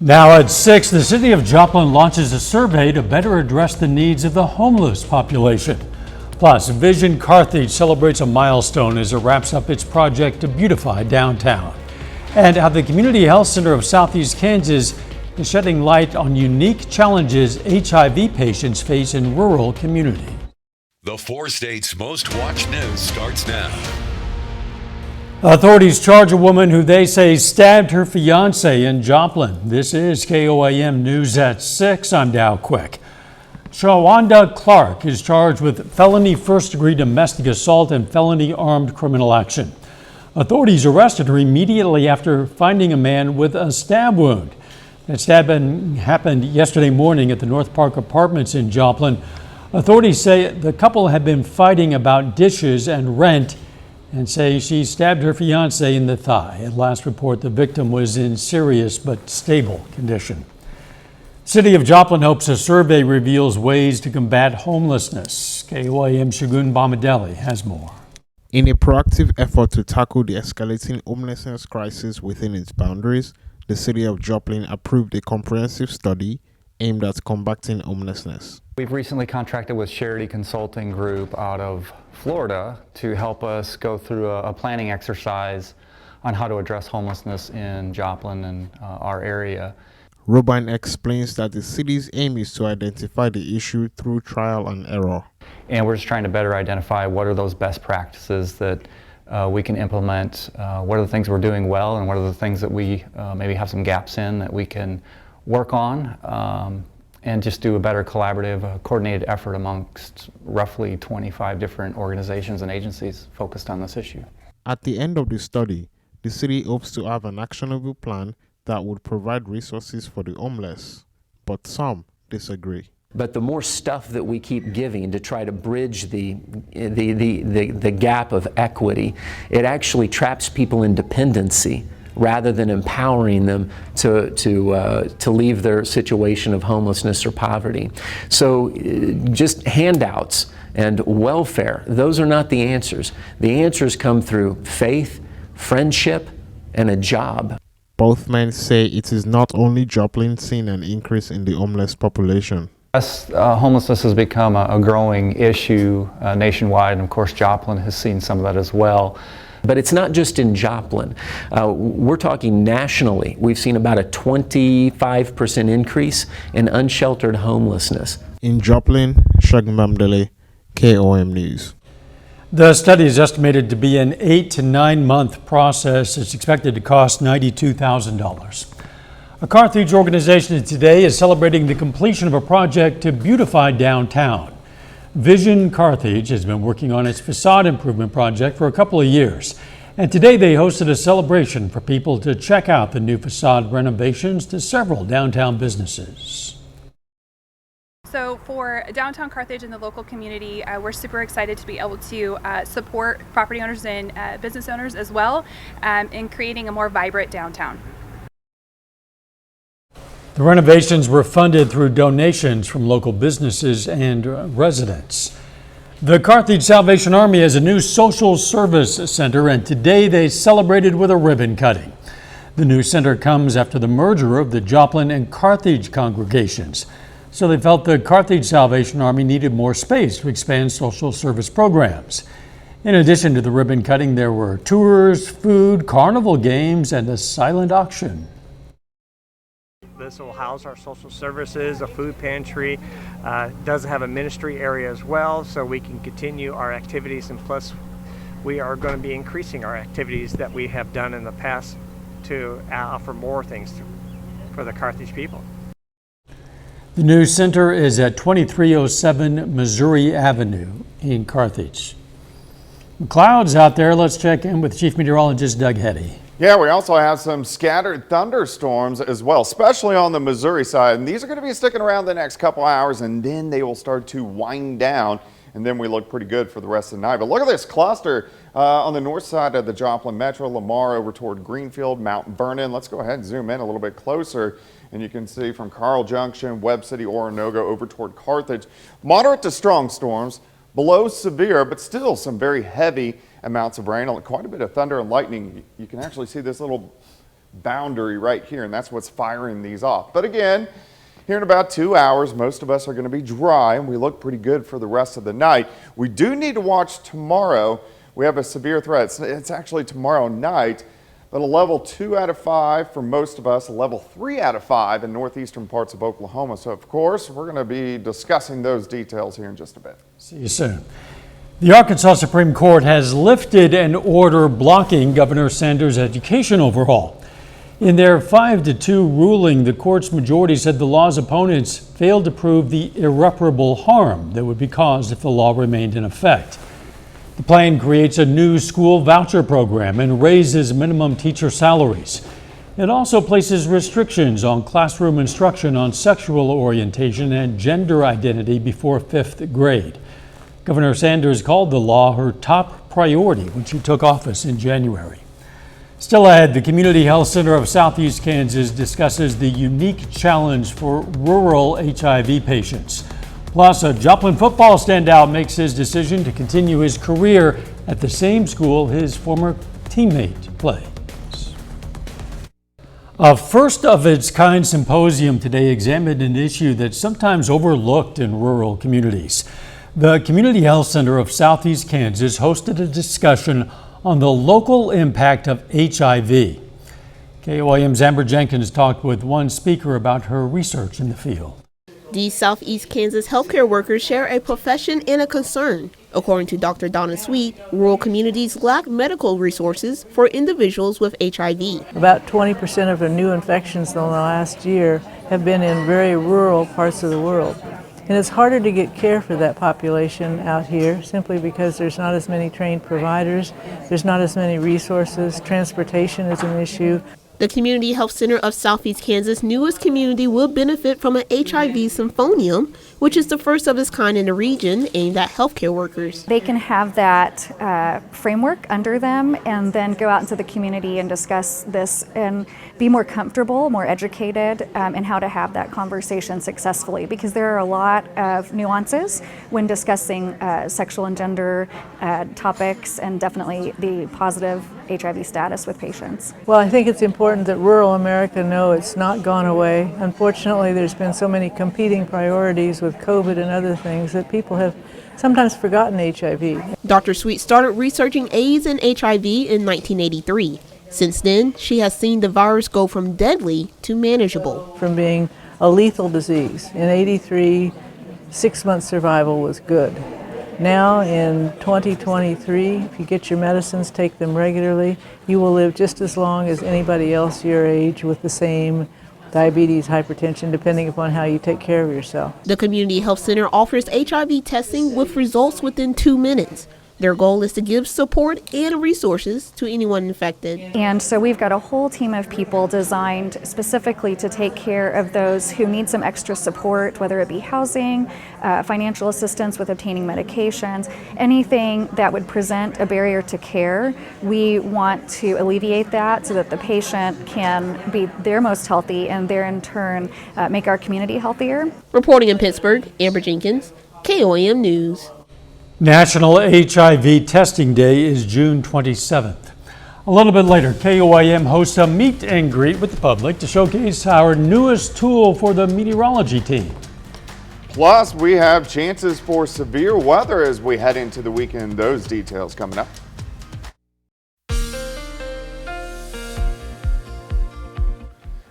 Now at 6, the city of Joplin launches a survey to better address the needs of the homeless population. Plus, Vision Carthage celebrates a milestone as it wraps up its project to beautify downtown. And how the Community Health Center of Southeast Kansas is shedding light on unique challenges HIV patients face in rural communities. The 4 states' most watched news starts now. Authorities charge a woman who they say stabbed her fiancé in Joplin. This is KOAM News at 6. I'm Dow Quick. Shawanda Clark is charged with felony first-degree domestic assault and felony armed criminal action. Authorities arrested her immediately after finding a man with a stab wound. That stabbing happened yesterday morning at the North Park Apartments in Joplin. Authorities say the couple had been fighting about dishes and rent and say she stabbed her fiancé in the thigh. At last report, the victim was in serious but stable condition. City of Joplin hopes a survey reveals ways to combat homelessness. KOAM Shagun Bomadelli has more. In a proactive effort to tackle the escalating homelessness crisis within its boundaries, the City of Joplin approved a comprehensive study aimed at combating homelessness. We've recently contracted with Charity Consulting Group out of Florida to help us go through a planning exercise on how to address homelessness in Joplin and our area. Robin explains that the city's aim is to identify the issue through trial and error. And we're just trying to better identify what are those best practices that we can implement, what are the things we're doing well, and what are the things that we maybe have some gaps in that we can work on, and just do a better collaborative, coordinated effort amongst roughly 25 different organizations and agencies focused on this issue. At the end of the study, the city hopes to have an actionable plan that would provide resources for the homeless, but some disagree. But the more stuff that we keep giving to try to bridge the gap of equity, it actually traps people in dependency rather than empowering them to leave their situation of homelessness or poverty. So just handouts and welfare, those are not the answers. The answers come through faith, friendship, and a job. Both men say it is not only Joplin seeing an increase in the homeless population. Homelessness has become a growing issue nationwide, and of course Joplin has seen some of that as well. But it's not just in Joplin. We're talking nationally. We've seen about a 25% increase in unsheltered homelessness. In Joplin, Shagun Bomadelli, KOAM News. The study is estimated to be an 8 to 9 month process. It's expected to cost $92,000. A Carthage organization today is celebrating the completion of a project to beautify downtown. Vision Carthage has been working on its facade improvement project for a couple of years. And today they hosted a celebration for people to check out the new facade renovations to several downtown businesses. So for downtown Carthage and the local community, we're super excited to be able to support property owners and business owners as well in creating a more vibrant downtown. The renovations were funded through donations from local businesses and residents. The Carthage Salvation Army has a new social service center, and today they celebrated with a ribbon cutting. The new center comes after the merger of the Joplin and Carthage congregations. So they felt the Carthage Salvation Army needed more space to expand social service programs. In addition to the ribbon cutting, there were tours, food, carnival games, and a silent auction. This will house our social services, a food pantry, does have a ministry area as well, so we can continue our activities, and plus we are going to be increasing our activities that we have done in the past to offer more things for the Carthage people. The new center is at 2307 Missouri Avenue in Carthage. Clouds out there. Let's check in with Chief Meteorologist Doug Heddy. Yeah, we also have some scattered thunderstorms as well, especially on the Missouri side. And these are going to be sticking around the next couple hours, and then they will start to wind down. And then we look pretty good for the rest of the night. But look at this cluster on the north side of the Joplin Metro, Lamar over toward Greenfield, Mount Vernon. Let's go ahead and zoom in a little bit closer. And you can see from Carl Junction, Webb City, Oronogo over toward Carthage. Moderate to strong storms, below severe, but still some very heavy amounts of rain. Quite a bit of thunder and lightning. You can actually see this little boundary right here, and that's what's firing these off. But again, here in about 2 hours, most of us are going to be dry, and we look pretty good for the rest of the night. We do need to watch tomorrow. We have a severe threat. It's actually tomorrow night, but a level 2 out of 5 for most of us, a level 3 out of 5 in northeastern parts of Oklahoma. So, of course, we're going to be discussing those details here in just a bit. See you soon. The Arkansas Supreme Court has lifted an order blocking Governor Sanders' education overhaul. In their 5-2 ruling, the court's majority said the law's opponents failed to prove the irreparable harm that would be caused if the law remained in effect. The plan creates a new school voucher program and raises minimum teacher salaries. It also places restrictions on classroom instruction on sexual orientation and gender identity before 5th grade. Governor Sanders called the law her top priority when she took office in January. Still ahead, the Community Health Center of Southeast Kansas discusses the unique challenge for rural HIV patients. Plus, a Joplin football standout makes his decision to continue his career at the same school his former teammate plays. A first-of-its-kind symposium today examined an issue that's sometimes overlooked in rural communities. The Community Health Center of Southeast Kansas hosted a discussion on the local impact of HIV. KOAM's Amber Jenkins talked with one speaker about her research in the field. These Southeast Kansas healthcare workers share a profession and a concern. According to Dr. Donna Sweet, rural communities lack medical resources for individuals with HIV. About 20% of the new infections in the last year have been in very rural parts of the world. And it's harder to get care for that population out here simply because there's not as many trained providers, there's not as many resources, transportation is an issue. The Community Health Center of Southeast Kansas' newest community will benefit from an HIV symphonium, which is the first of its kind in the region aimed at healthcare workers. They can have that framework under them and then go out into the community and discuss this and be more comfortable, more educated in how to have that conversation successfully, because there are a lot of nuances when discussing sexual and gender topics and definitely the positive HIV status with patients. Well, I think it's important that rural America know it's not gone away. Unfortunately, there's been so many competing priorities with COVID and other things that people have sometimes forgotten HIV. Dr. Sweet started researching AIDS and HIV in 1983. Since then, she has seen the virus go from deadly to manageable. From being a lethal disease. In '83, 6-month survival was good. Now in 2023, if you get your medicines, take them regularly, you will live just as long as anybody else your age with the same diabetes, hypertension, depending upon how you take care of yourself. The Community Health Center offers HIV testing with results within 2 minutes. Their goal is to give support and resources to anyone infected. And so we've got a whole team of people designed specifically to take care of those who need some extra support, whether it be housing, financial assistance with obtaining medications, anything that would present a barrier to care. We want to alleviate that so that the patient can be their most healthy and there in turn make our community healthier. Reporting in Pittsburgh, Amber Jenkins, KOAM News. National HIV Testing Day is June 27th. A little bit later, KOAM hosts a meet and greet with the public to showcase our newest tool for the meteorology team. Plus, we have chances for severe weather as we head into the weekend. Those details coming up.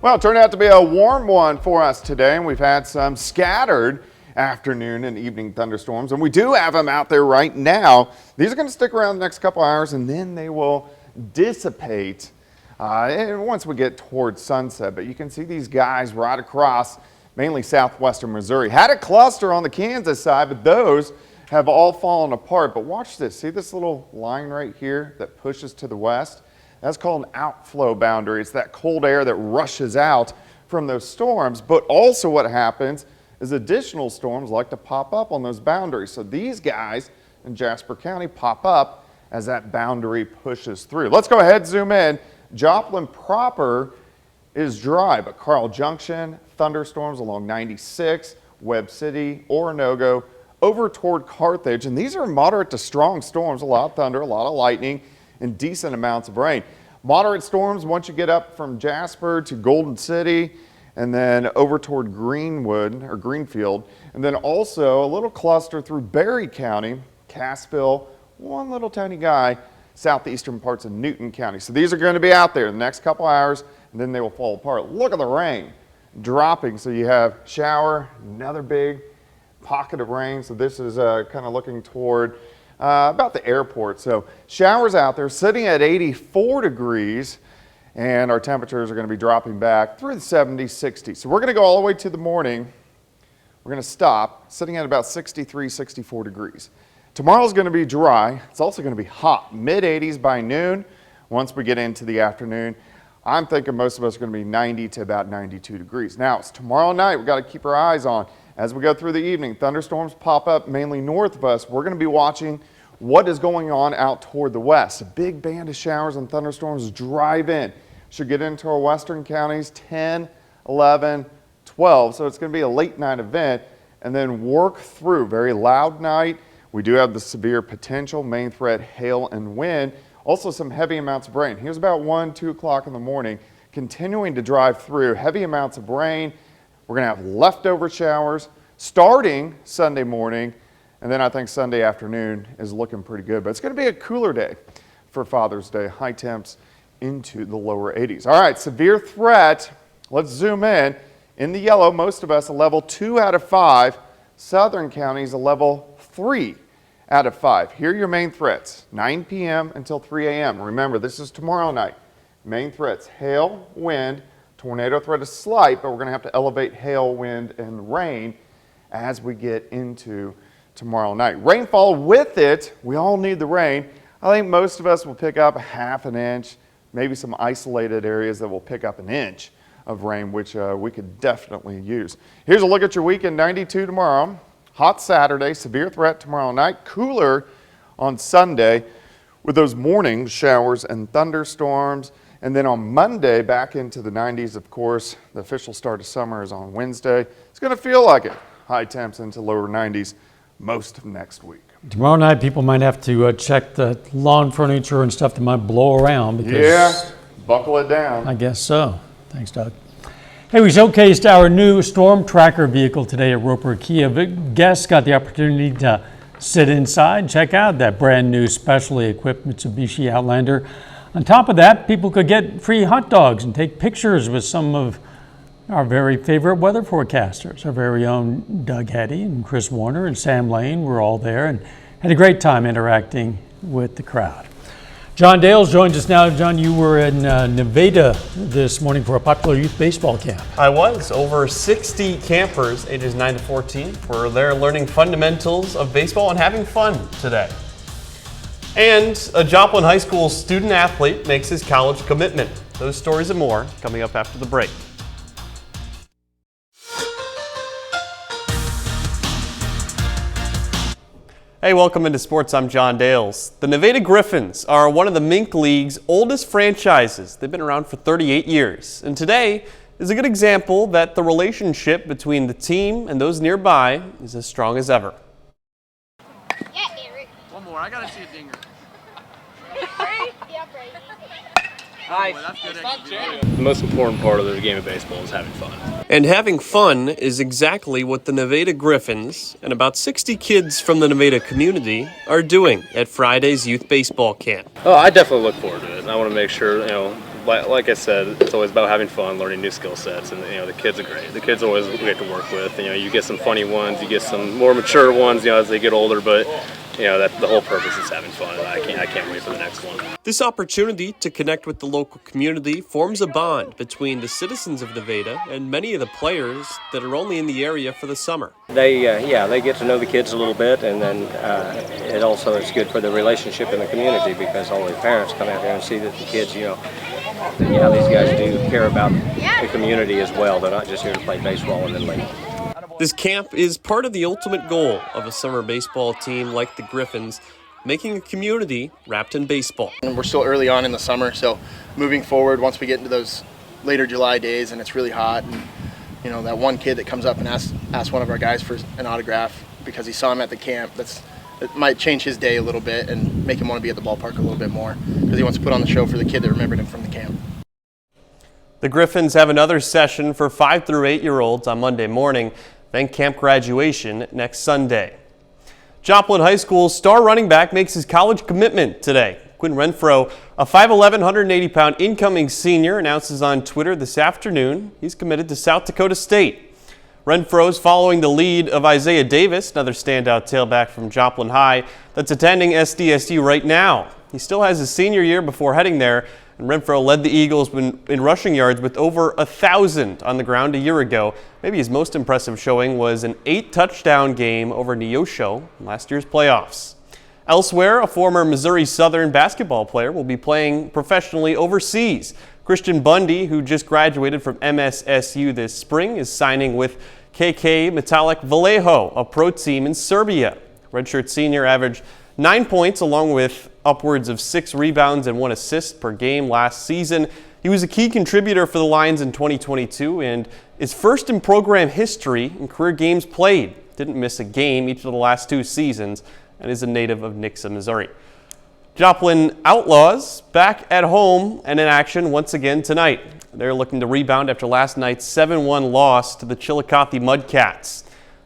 Well, it turned out to be a warm one for us today, and we've had some scattered afternoon and evening thunderstorms, and we do have them out there right now. These are going to stick around the next couple hours, and then they will dissipate once we get towards sunset. But you can see these guys right across mainly southwestern Missouri. Had a cluster on the Kansas side, but those have all fallen apart. But watch this. See this little line right here that pushes to the west? That's called an outflow boundary. It's that cold air that rushes out from those storms. But also what happens is additional storms like to pop up on those boundaries. So these guys in Jasper County pop up as that boundary pushes through. Let's go ahead, zoom in. Joplin proper is dry, but Carl Junction, thunderstorms along 96, Webb City, Oronogo, over toward Carthage. And these are moderate to strong storms, a lot of thunder, a lot of lightning, and decent amounts of rain. Moderate storms once you get up from Jasper to Golden City and then over toward Greenwood or Greenfield. And then also a little cluster through Berry County, Cassville, one little tiny guy, southeastern parts of Newton County. So these are going to be out there the next couple hours, and then they will fall apart. Look at the rain dropping. So you have shower, another big pocket of rain. So this is kind of looking toward about the airport. So showers out there sitting at 84 degrees, and our temperatures are going to be dropping back through the 70s, 60s. So we're going to go all the way to the morning. We're going to stop sitting at about 63, 64 degrees. Tomorrow's going to be dry. It's also going to be hot, mid-80s by noon. Once we get into the afternoon, I'm thinking most of us are going to be 90 to about 92 degrees. Now, it's tomorrow night. We've got to keep our eyes on. As we go through the evening, thunderstorms pop up mainly north of us. We're going to be watching what is going on out toward the west. A big band of showers and thunderstorms drive in. Should get into our western counties 10, 11, 12. So it's going to be a late night event and then work through. Very loud night. We do have the severe potential, main threat, hail and wind. Also some heavy amounts of rain. Here's about 1, 2 o'clock in the morning, continuing to drive through heavy amounts of rain. We're going to have leftover showers starting Sunday morning, and then I think Sunday afternoon is looking pretty good. But it's going to be a cooler day for Father's Day. High temps into the lower 80s. All right, severe threat. Let's zoom in. In the yellow, most of us a level 2 out of 5. Southern counties a level 3 out of 5. Here are your main threats, 9 p.m. until 3 a.m. Remember, this is tomorrow night. Main threats, hail, wind, tornado threat is slight, but we're going to have to elevate hail, wind, and rain as we get into tomorrow night. Rainfall with it, we all need the rain. I think most of us will pick up a half an inch, maybe some isolated areas that will pick up an inch of rain, which we could definitely use. Here's a look at your weekend, 92 tomorrow. Hot Saturday, severe threat tomorrow night, cooler on Sunday with those morning showers and thunderstorms. And then on Monday, back into the 90s, of course. The official start of summer is on Wednesday. It's going to feel like it. High temps into lower 90s most of next week. Tomorrow night, people might have to check the lawn furniture and stuff that might blow around. Because yeah, buckle it down. I guess so. Thanks, Doug. Hey, we showcased our new Storm Tracker vehicle today at Roper Kia. Guests got the opportunity to sit inside and check out that brand new specially equipped Mitsubishi Outlander. On top of that, people could get free hot dogs and take pictures with some of our very favorite weather forecasters. Our very own Doug Hetty and Chris Warner and Sam Lane were all there and had a great time interacting with the crowd. John Dales joins us now. John, you were in Nevada this morning for a popular youth baseball camp. I was. Over 60 campers ages 9 to 14 were there learning fundamentals of baseball and having fun today. And a Joplin High School student athlete makes his college commitment. Those stories and more coming up after the break. Hey, welcome into sports. I'm John Dales. The Nevada Griffins are one of the Mink League's oldest franchises. They've been around for 38 years. And today is a good example that the relationship between the team and those nearby is as strong as ever. Yeah, Eric. One more. I got to see a dinger. Ready? Yeah, ready. The most important part of the game of baseball is having fun. And having fun is exactly what the Nevada Griffins and about 60 kids from the Nevada community are doing at Friday's youth baseball camp. Oh, I definitely look forward to it. I want to make sure, like I said, it's always about having fun, learning new skill sets, and the kids are great. The kids are always great to work with. You get some funny ones, you get some more mature ones, as they get older, but that the whole purpose is having fun. I can't wait for the next one. This opportunity to connect with the local community forms a bond between the citizens of Nevada and many of the players that are only in the area for the summer. They get to know the kids a little bit, and then it also is good for the relationship in the community because all the parents come out there and see that the kids, these guys do care about the community as well. They're not just here to play baseball and then leave. This camp is part of the ultimate goal of a summer baseball team like the Griffins, making a community wrapped in baseball. And we're still early on in the summer, so moving forward, once we get into those later July days and it's really hot, and that one kid that comes up and asks one of our guys for an autograph because he saw him at the camp, that's it might change his day a little bit and make him want to be at the ballpark a little bit more because he wants to put on the show for the kid that remembered him from the camp. The Griffins have another session for 5 through 8-year-olds on Monday morning, then camp graduation next Sunday. Joplin High School's star running back makes his college commitment today. Quinn Renfro, a 5'11", 180-pound incoming senior, announces on Twitter this afternoon he's committed to South Dakota State. Renfro's following the lead of Isaiah Davis, another standout tailback from Joplin High that's attending SDSU right now. He still has his senior year before heading there, and Renfro led the Eagles in rushing yards with over 1,000 on the ground a year ago. Maybe his most impressive showing was an 8-touchdown game over Neosho in last year's playoffs. Elsewhere, a former Missouri Southern basketball player will be playing professionally overseas. Christian Bundy, who just graduated from MSSU this spring, is signing with KK Metallic Vallejo, a pro team in Serbia. Redshirt senior averaged 9 points along with upwards of 6 rebounds and 1 assist per game last season. He was a key contributor for the Lions in 2022 and is first in program history in career games played. Didn't miss a game each of the last 2 seasons and is a native of Nixa, Missouri. Joplin Outlaws back at home and in action once again tonight. They're looking to rebound after last night's 7-1 loss to the Chillicothe Mudcats.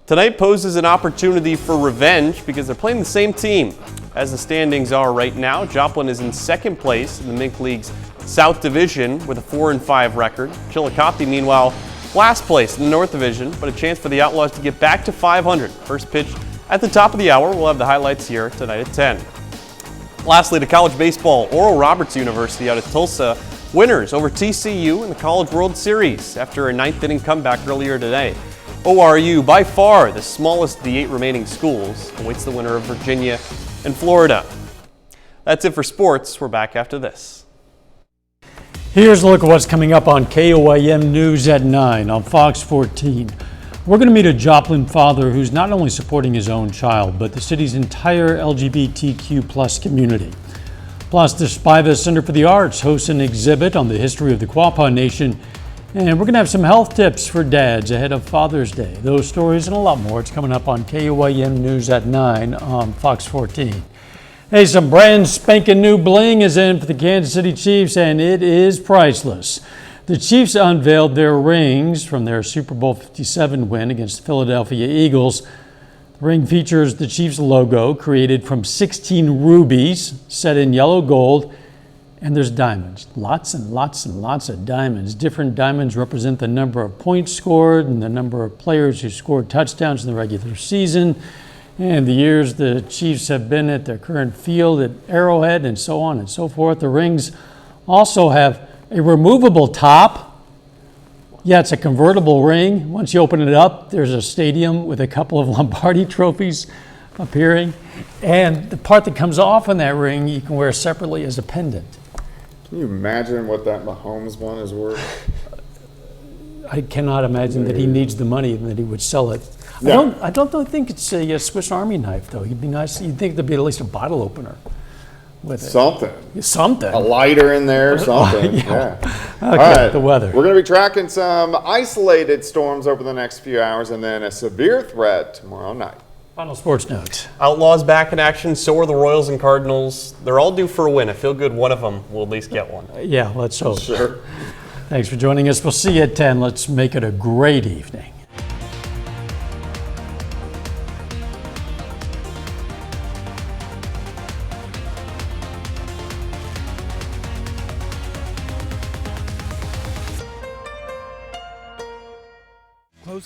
Tonight poses an opportunity for revenge because they're playing the same team. As the standings are right now, Joplin is in second place in the Mink League's South Division with a 4-5 record. Chillicothe, meanwhile, last place in the North Division, but a chance for the Outlaws to get back to 500. First pitch at the top of the hour. We'll have the highlights here tonight at 10. Lastly, to college baseball, Oral Roberts University out of Tulsa, winners over TCU in the College World Series after a 9th-inning comeback earlier today. ORU, by far the smallest of the 8 remaining schools, awaits the winner of Virginia and Florida. That's it for sports. We're back after this. Here's a look at what's coming up on KOAM News at 9 on Fox 14. We're going to meet a Joplin father who's not only supporting his own child, but the city's entire LGBTQ plus community. Plus, the Spiva Center for the Arts hosts an exhibit on the history of the Quapaw Nation, and we're going to have some health tips for dads ahead of Father's Day. Those stories and a lot more. It's coming up on KOAM News at 9 on Fox 14. Hey, some brand spanking new bling is in for the Kansas City Chiefs, and it is priceless. The Chiefs unveiled their rings from their Super Bowl 57 win against the Philadelphia Eagles. The ring features the Chiefs logo created from 16 rubies set in yellow gold, and there's diamonds. Lots and lots and lots of diamonds. Different diamonds represent the number of points scored and the number of players who scored touchdowns in the regular season, and the years the Chiefs have been at their current field at Arrowhead, and so on and so forth. The rings also have a removable top. Yeah, it's a convertible ring. Once you open it up, there's a stadium with a couple of Lombardi trophies appearing. And the part that comes off on that ring, you can wear separately as a pendant. Can you imagine what that Mahomes one is worth? I cannot imagine that he needs the money and that he would sell it. Yeah. I don't think it's a Swiss Army knife, though. He'd be nice. You'd think there'd be at least a bottle opener with it. Something. A lighter in there, something. Yeah. Okay, all right. The weather. We're going to be tracking some isolated storms over the next few hours and then a severe threat tomorrow night. Final sports notes. Outlaws back in action, so are the Royals and Cardinals. They're all due for a win. I feel good one of them will at least get one. Yeah, let's hope. Sure. Thanks for joining us. We'll see you at 10. Let's make it a great evening.